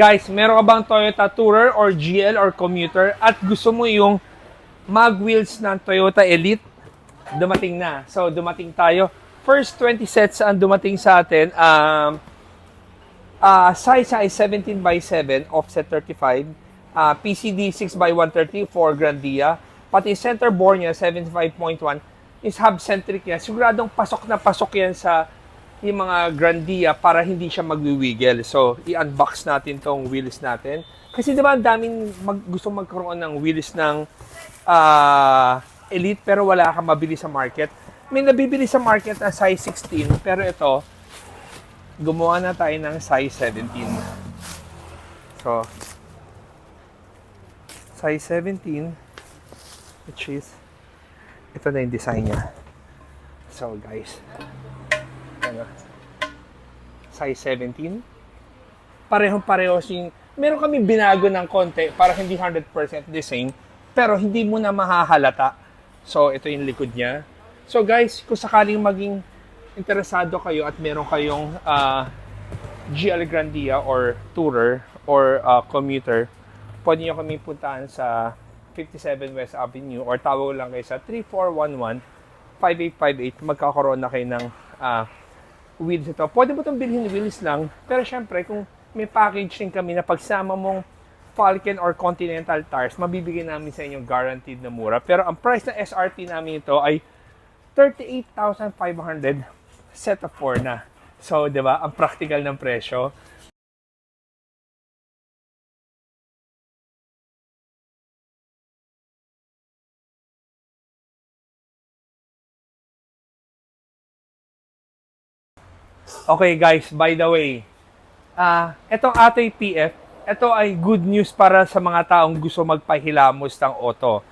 Guys, meron ka bang Toyota Tourer or GL or Commuter at gusto mo yung mag wheels ng Toyota Elite? Dumating na. So, dumating tayo. First 20 sets ang dumating sa atin. Size ay 17 by 7, offset 35. PCD 6 by 130 for Grandia. Pati center bore niya, 75.1, is hub-centric yan. Siguradong pasok na pasok yan sa yung mga Grandia para hindi siya magwiwiggle. So, i-unbox natin tong wheels natin. Kasi diba, ang daming gusto magkaroon ng wheels ng Elite pero wala kang mabili sa market. May nabibili sa market na size 16 pero ito, gumawa na tayo ng size 17. So, size 17, which is, ito na yung design niya. So, guys, ano, size 17. Parehong-pareho yung, meron kami binago ng konti para hindi 100% the same, pero hindi mo na mahahalata. So, ito yung likod niya. So, guys, kung sakaling maging interesado kayo at meron kayong GL Grandia or Tourer or Commuter, pwede nyo kami puntahan sa 57 West Avenue or tawag lang kayo sa 3411-5858. Magkakaroon na kayo ng wheels ito. Pwede mo itong bilhin wheels lang, pero syempre, kung may package din kami na pagsama mong Falcon or Continental tires, mabibigyan namin sa inyo guaranteed na mura. Pero ang price ng SRT namin ito ay 38,500 set of 4 na. So, di ba? Ang practical ng presyo. Okay guys, by the way, itong ating PF, ito ay good news para sa mga taong gusto magpahilamos ng auto.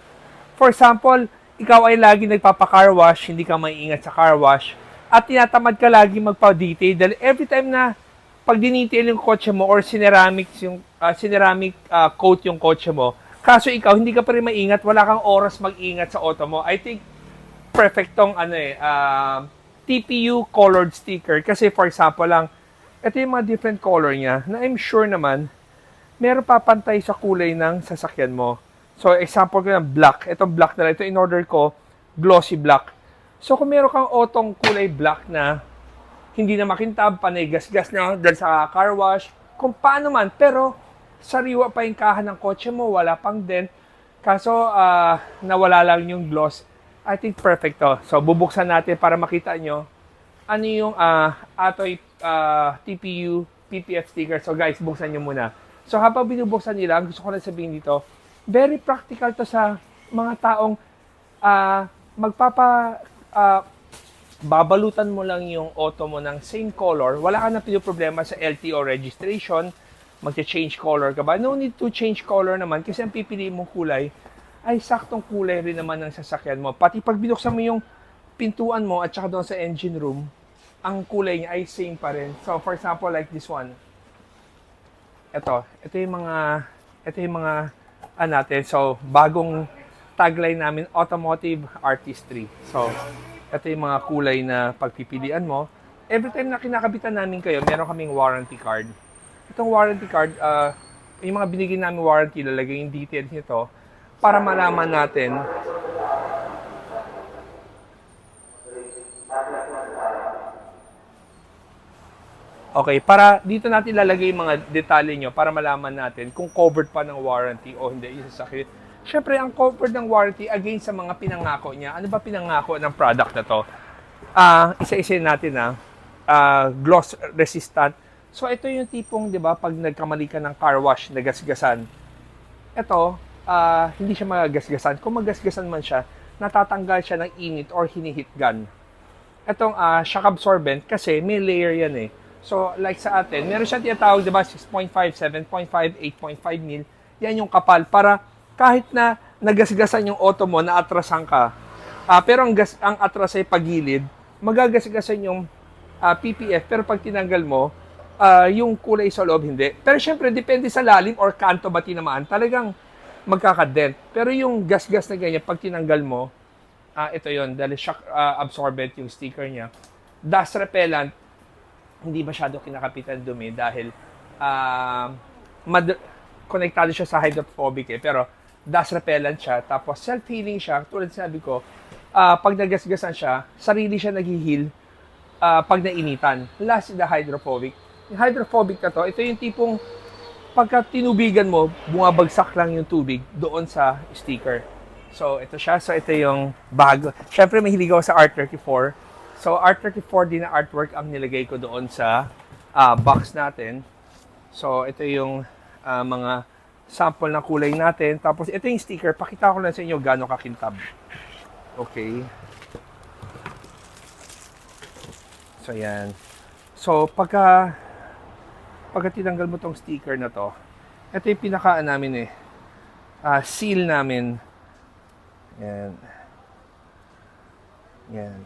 For example, ikaw ay lagi nagpapa-car wash, hindi ka maiingat sa car wash, at tinatamad ka lagi magpa-detail dahil every time na pag dinetail yung kotse mo or ceramic coat yung kotse mo, kaso ikaw hindi ka pa rin maingat, wala kang oras mag-ingat sa auto mo. I think perfect tong TPU colored sticker kasi for example lang, ito yung mga different color niya na I'm sure naman meron papantay sa kulay ng sasakyan mo. So, example ko ng black. Itong black na ito, in-order ko, glossy black. So, kung meron kang otong kulay black na hindi na makintab, panay gas-gas na dahil sa car wash, kung paano man, pero sariwa pa yung kahan ng kotse mo, wala pang dent. Kaso, nawala lang yung gloss. I think perfect to. So, bubuksan natin para makita nyo ano yung Atoy TPU PPF sticker. So, guys, buksan nyo muna. So, habang binubuksan nila, gusto ko lang sabihin dito, very practical to sa mga taong babalutan mo lang yung auto mo ng same color. Wala ka na problema sa LTO registration. Magche-change color ka ba? No need to change color naman kasi ang pipiliin mong kulay ay saktong kulay rin naman ng sasakyan mo. Pati pag binuksan mo yung pintuan mo at saka doon sa engine room, ang kulay niya ay same pa rin. So, for example, like this one. Ito yung mga natin. So, bagong tagline namin, Automotive Artistry. So, ito yung mga kulay na pagpipilian mo. Every time na kinakabitan namin kayo, meron kaming warranty card. Itong warranty card, yung mga binigyan namin warranty, lalagay yung details nito para malaman natin okay, para dito natin ilalagay yung mga detalye nyo para malaman natin kung covered pa ng warranty o hindi yung sasakyan. Siyempre, ang covered ng warranty against sa mga pinangako niya. Ano ba pinangako ng product na to? Isa-isa natin gloss resistant. So, ito yung tipong, di ba, pag nagkamali ka ng car wash, nagasgasan. Ito, hindi siya magagasgasan. Kung magasgasan man siya, natatanggal siya ng init or hinihit gun. Itong shock absorbent, kasi may layer yan eh. So, like sa atin, meron siya tinatawag, diba, 6.5, 7.5, 8.5 mil. Yan yung kapal para kahit na nagasgasan yung auto mo, naatrasan ka. Pero ang atras ay pagilid, magagasgasan yung PPF. Pero pag tinanggal mo, yung kulay sa loob, hindi. Pero syempre, depende sa lalim or kanto ba tinamaan, talagang magkakadent. Pero yung gas-gas na ganyan, pag tinanggal mo, ito yon dahil shock absorbent yung sticker niya. Dust repellent, hindi masyado kinakapitan dumi dahil konektado siya sa hydrophobic pero dust repellent siya, tapos self-healing siya, tulad sabi ko, pag nagasgasan siya, sarili siya nag-heal pag nainitan. Last is the hydrophobic. Yung hydrophobic na to, ito yung tipong pagka tinubigan mo, bumabagsak lang yung tubig doon sa sticker. So, ito siya. So, ito yung bago. Siyempre, mahilig ako sa R34. So, R34 din na artwork ang nilagay ko doon sa box natin. So, ito yung mga sample ng kulay natin. Tapos, ito yung sticker. Pakita ko lang sa inyo gaano kakintab. Okay. So, yan. So, pagka tinanggal mo tong sticker na to, ito yung pinakaan namin seal namin. Yan. Yan.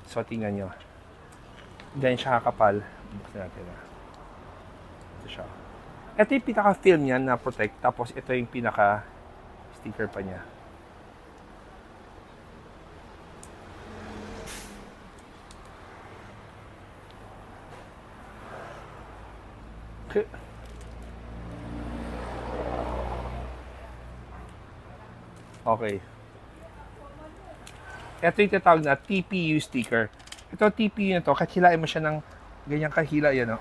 So, tingnan nyo. Ganyan siya kakapal. Buksan natin ito siya. Ito yung pinaka-film niya na protect. Tapos, ito yung pinaka-sticker pa niya. Okay. Ito yung tinatawag na TPU sticker. Ito TPU na to, kahilain mo siya ng ganyang kahila, yan o.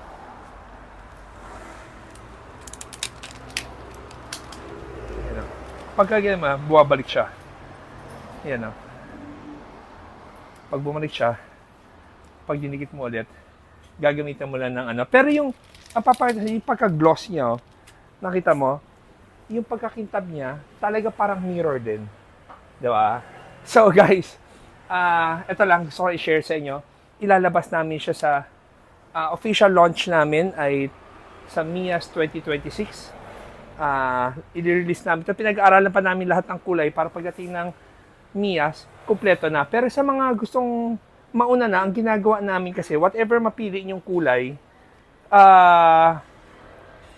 Yan o. Pagka ganyan mo, buwabalik siya. Yan o. Pag bumalik siya, pag dinikit mo ulit, gagamitan mo lang ng ano. Pero yung pagka-gloss niya, nakita mo, yung pagkakintab niya, talaga parang mirror din. Diba? So guys, ito lang gusto ko i-share sa inyo. Ilalabas namin siya sa official launch namin ay sa MIAS 2026. I-release namin. Ito, pinag-aaralan pa namin lahat ng kulay para pagdating ng MIAS, kumpleto na. Pero sa mga gustong mauna na, ang ginagawa namin kasi, whatever mapili yung kulay,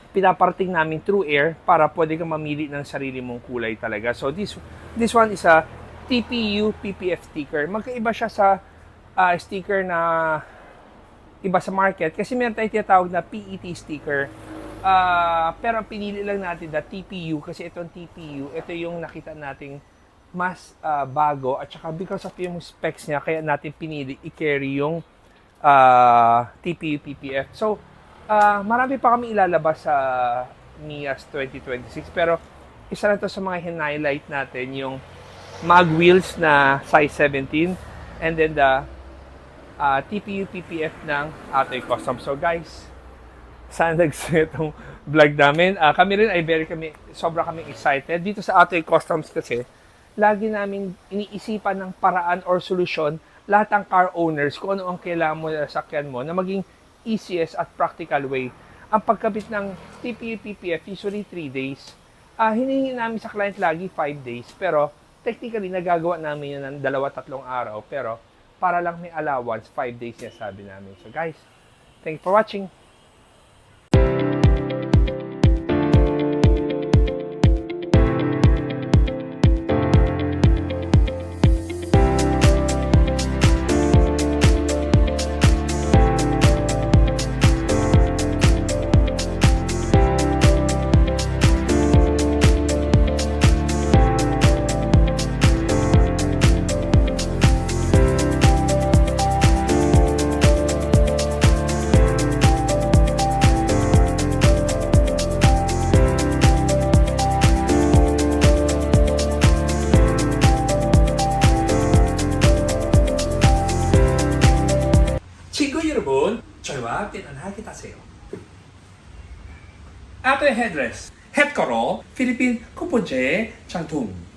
pinaparating namin through air para pwede kang mamili ng sarili mong kulay talaga. So this one is a TPU PPF sticker. Magkaiba siya sa sticker na iba sa market kasi meron tayong tinatawag na PET sticker. Pero ang pinili lang natin na TPU kasi itong TPU, ito yung nakita nating mas bago at saka because of yung specs niya kaya natin pinili i-carry yung TPU PPF. So marami pa kami ilalabas sa MIAS 2026 pero isa na to sa mga hin-highlight natin yung mag wheels na size 17 and then the TPU PPF ng Atoy Custom. So guys, sana nagsuyo itong vlog namin. Kami rin ay sobra kami excited. Dito sa Atoy Customs kasi lagi namin iniisipan ng paraan or solusyon lahat ng car owners kung ano ang kailangan mo sa sakyan mo na maging easiest at practical way. Ang pagkabit ng TPU PPF, usually 3 days. Hinihingi namin sa client lagi 5 days. Pero, technically, nagagawa namin yun ng 2-3 araw. Pero, para lang may allowance, 5 days niya sabi namin. So, guys, thank you for watching. 친구 여러분, 저희와 편안하게 타세요. Atoy Headrest, Headcoral, Philippine Kupuje, Changtung.